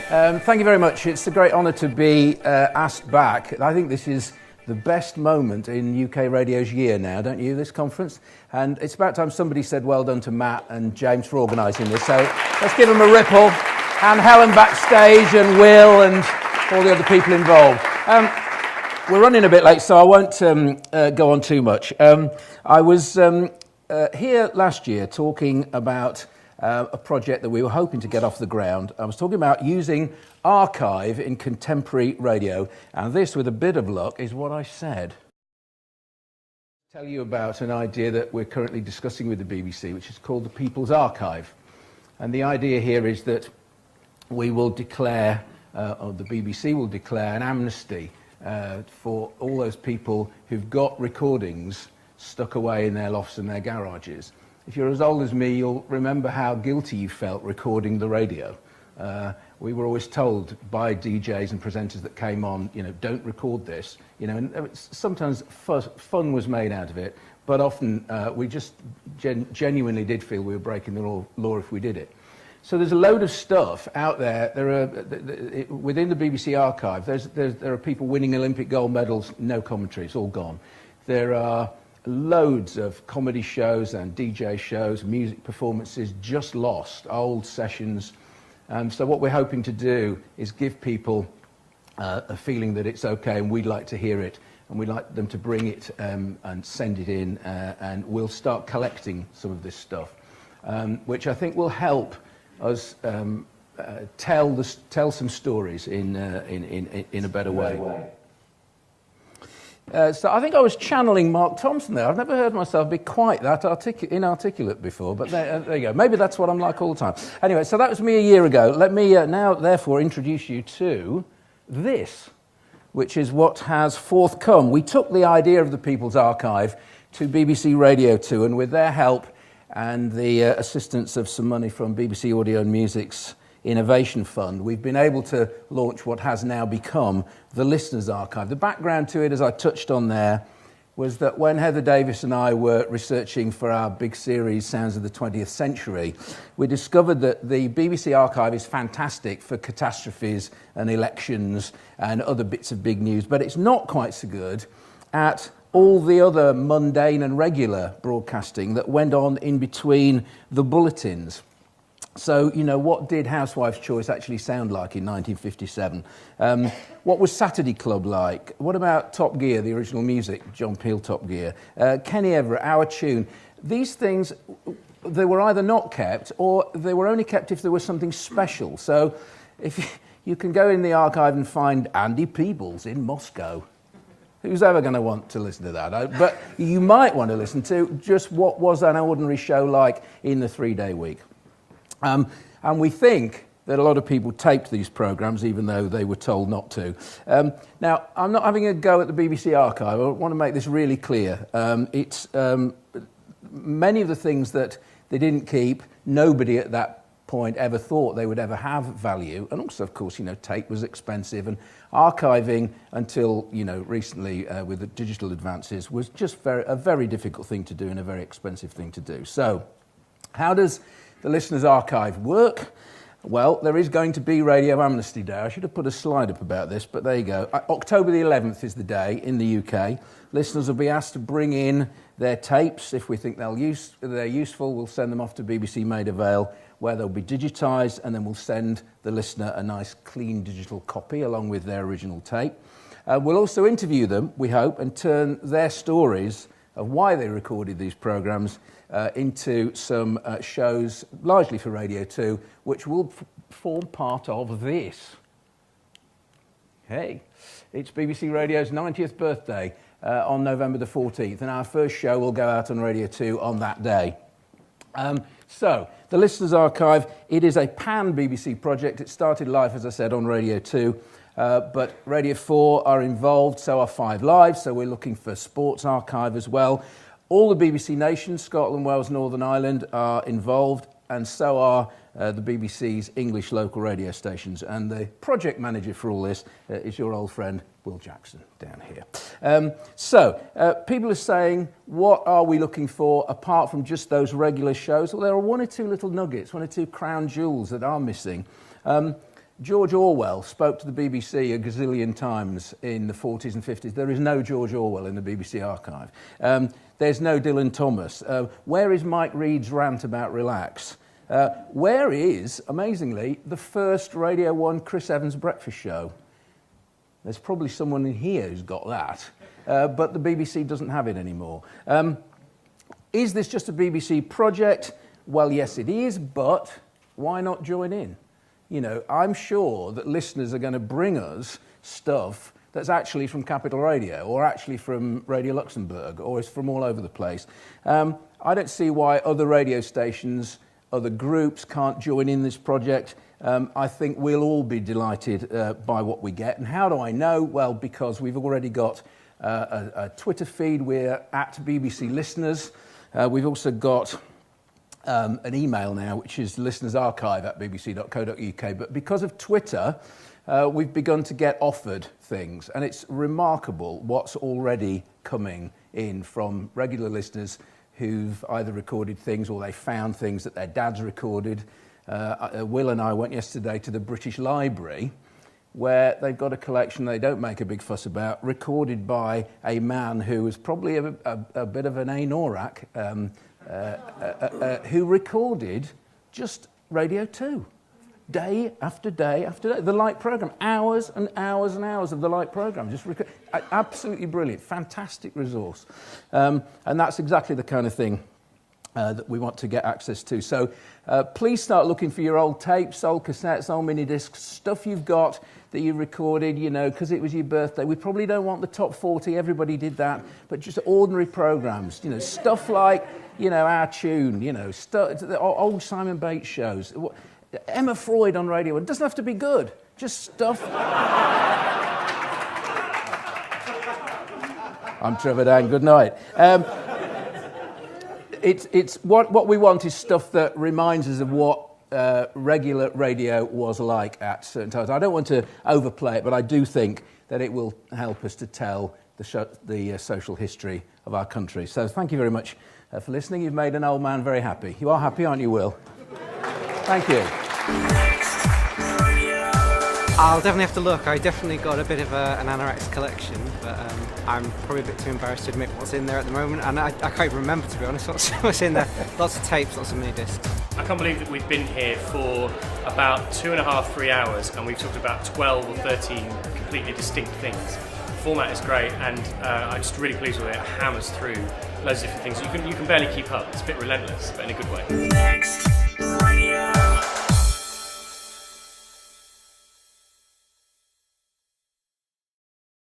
Thank you very much. It's a great honour to be asked back. I think this is the best moment in UK radio's year now, don't you, this conference? And it's about time somebody said well done to Matt and James for organising this. So let's give them a ripple. And Helen backstage and Will and all the other people involved. We're running a bit late, so I won't go on too much. I was here last year talking about a project that we were hoping to get off the ground. I was talking about using archive in contemporary radio, and this, with a bit of luck, is what I said. I'll tell you about an idea that we're currently discussing with the BBC, which is called the People's Archive. And the idea here is that we will declare, or the BBC will declare, an amnesty for all those people who've got recordings stuck away in their lofts and their garages. If you're as old as me, you'll remember how guilty you felt recording the radio. We were always told by DJs and presenters that came on, you know, don't record this. You know, and sometimes fun was made out of it, but often we just genuinely did feel we were breaking the law if we did it. So there's a load of stuff out there. Within the BBC archive, there are people winning Olympic gold medals, no commentary, it's all gone. There are loads of comedy shows and DJ shows, music performances just lost, old sessions. So what we're hoping to do is give people a feeling that it's okay and we'd like to hear it, and we'd like them to bring it and send it in, and we'll start collecting some of this stuff, which I think will help us tell some stories in a better way. So I think I was channeling Mark Thompson there. I've never heard myself be quite that inarticulate before, but there you go. Maybe that's what I'm like all the time. Anyway, so that was me a year ago. Let me now, therefore, introduce you to this, which is what has forthcome. We took the idea of the People's Archive to BBC Radio 2, and with their help and the assistance of some money from BBC Audio and Music's Innovation Fund, we've been able to launch what has now become the Listeners' Archive. The background to it, as I touched on there, was that when Heather Davis and I were researching for our big series, Sounds of the 20th Century, we discovered that the BBC Archive is fantastic for catastrophes and elections and other bits of big news, but it's not quite so good at all the other mundane and regular broadcasting that went on in between the bulletins. So, you know, what did Housewife's Choice actually sound like in 1957? What was Saturday Club like? What about Top Gear, the original music, John Peel Top Gear? Kenny Everett, Our Tune. These things, they were either not kept or they were only kept if there was something special. So if you can go in the archive and find Andy Peebles in Moscow. Who's ever going to want to listen to that? But you might want to listen to just what was an ordinary show like in the 3-day week. And we think that a lot of people taped these programmes, even though they were told not to. Now, I'm not having a go at the BBC Archive. I want to make this really clear. It's many of the things that they didn't keep, nobody at that point ever thought they would ever have value. And also, of course, you know, tape was expensive, and archiving until, you know, recently with the digital advances was just a very difficult thing to do and a very expensive thing to do. So, how does the Listeners' Archive work? Well, there is going to be Radio Amnesty Day. I should have put a slide up about this, but there you go. October the 11th is the day in the UK. Listeners will be asked to bring in their tapes. If we think they're useful, we'll send them off to BBC Maida Vale, where they'll be digitised, and then we'll send the listener a nice, clean digital copy along with their original tape. We'll also interview them, we hope, and turn their stories of why they recorded these programmes into some shows, largely for Radio 2, which will form part of this. Hey, it's BBC Radio's 90th birthday on November the 14th, and our first show will go out on Radio 2 on that day. So, the Listeners' Archive, it is a pan-BBC project. It started live, as I said, on Radio 2, but Radio 4 are involved, so are 5 Live, so we're looking for Sports Archive as well. All the BBC nations, Scotland, Wales, Northern Ireland, are involved, and so are the BBC's English local radio stations. And the project manager for all this is your old friend, Will Jackson, down here. People are saying, what are we looking for apart from just those regular shows? Well, there are one or two little nuggets, one or two crown jewels that are missing. George Orwell spoke to the BBC a gazillion times in the 40s and 50s. There is no George Orwell in the BBC archive. There's no Dylan Thomas. Where is Mike Reed's rant about relax? Where is, amazingly, the first Radio 1 Chris Evans breakfast show? There's probably someone in here who's got that, but the BBC doesn't have it anymore. Is this just a BBC project? Well, yes, it is, but why not join in? You know, I'm sure that listeners are going to bring us stuff that's actually from Capital Radio or actually from Radio Luxembourg or is from all over the place. I don't see why other radio stations, other groups can't join in this project. I think we'll all be delighted by what we get. And how do I know? Well, because we've already got a Twitter feed. We're at BBC Listeners. We've also got an email now, which is listenersarchive@bbc.co.uk. But because of Twitter, we've begun to get offered things. And it's remarkable what's already coming in from regular listeners who've either recorded things or they found things that their dads recorded. Will and I went yesterday to the British Library, where they've got a collection they don't make a big fuss about, recorded by a man who was probably a bit of an anorak, who recorded just Radio 2, day after day after day. The Light programme, hours and hours and hours of the Light programme. Absolutely brilliant, fantastic resource. And that's exactly the kind of thing that we want to get access to. So please start looking for your old tapes, old cassettes, old mini discs, stuff you've got that you recorded, you know, because it was your birthday. We probably don't want the top 40, everybody did that, but just ordinary programmes, you know, stuff like, you know, Our Tune, you know, the old Simon Bates shows, Emma Freud on Radio 1. It doesn't have to be good, just stuff. I'm Trevor Dann, good night. It's what we want is stuff that reminds us of what regular radio was like at certain times. I don't want to overplay it, but I do think that it will help us to tell the social history of our country. So thank you very much for listening. You've made an old man very happy. You are happy, aren't you, Will? Thank you. I'll definitely have to look. I definitely got a bit of an Anorex collection, but I'm probably a bit too embarrassed to admit what's in there at the moment, and I can't even remember, to be honest, what's in there. Lots of tapes, lots of mini discs. I can't believe that we've been here for about 2.5, 3 hours, and we've talked about 12 or 13 completely distinct things. The format is great, and I'm just really pleased with it. It hammers through loads of different things. You can barely keep up. It's a bit relentless, but in a good way.